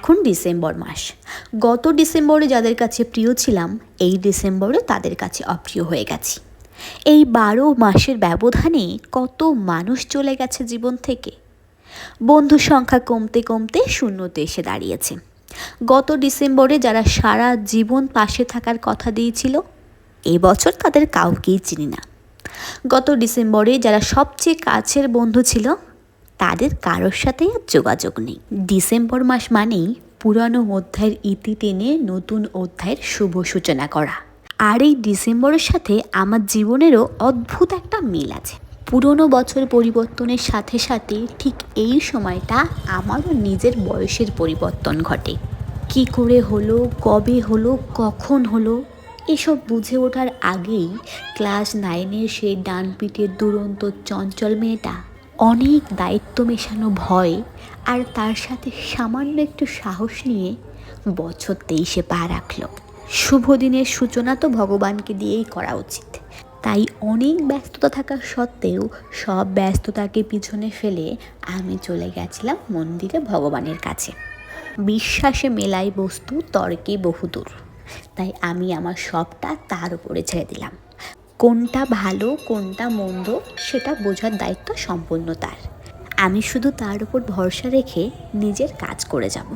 এখন ডিসেম্বর মাস। গত ডিসেম্বরে যাদের কাছে প্রিয় ছিলাম, এই ডিসেম্বরে তাদের কাছে অপ্রিয় হয়ে গেছি। এই 12 মাসের ব্যবধানে কত মানুষ চলে গেছে জীবন থেকে। বন্ধু সংখ্যা কমতে কমতে শূন্যতে এসে দাঁড়িয়েছে। গত ডিসেম্বরে যারা সারা জীবন পাশে থাকার কথা দিয়েছিল, এবছর তাদের কাউকেই চিনি না। গত ডিসেম্বরে যারা সবচেয়ে কাছের বন্ধু ছিল, তাদের কারোর সাথেই আর যোগাযোগ নেই। ডিসেম্বর মাস মানেই পুরানো অধ্যায়ের ইতি টেনে নতুন অধ্যায়ের শুভ সূচনা করা। আর এই ডিসেম্বরের সাথে আমার জীবনেরও অদ্ভুত একটা মিল আছে। পুরনো বছর পরিবর্তনের সাথে সাথে ঠিক এই সময়টা আমারও নিজের বয়সের পরিবর্তন ঘটে। কি করে হলো, কবে হলো, কখন হলো, এসব বুঝে ওঠার আগেই ক্লাস 9-এর সেই ডান পিঠের দুরন্ত চঞ্চল মেয়েটা অনেক দায়িত্ব মেশানো ভয় আর তার সাথে সামান্য একটু সাহস নিয়ে বছর 23-এ পা রাখল। শুভ দিনের সূচনা তো ভগবানকে দিয়েই করা উচিত। তাই অনেক ব্যস্ততা থাকা সত্ত্বেও সব ব্যস্ততাকে পিছনে ফেলে আমি চলে গেছিলাম মন্দিরে ভগবানের কাছে। বিশ্বাসে মেলাই বস্তু, তর্কে বহুদূর। তাই আমি আমার সবটা তার উপরে ছেড়ে দিলাম। কোনটা ভালো কোনটা মন্দ সেটা বোঝার দায়িত্ব সম্পূর্ণ তার। আমি শুধু তার উপর ভরসা রেখে নিজের কাজ করে যাব।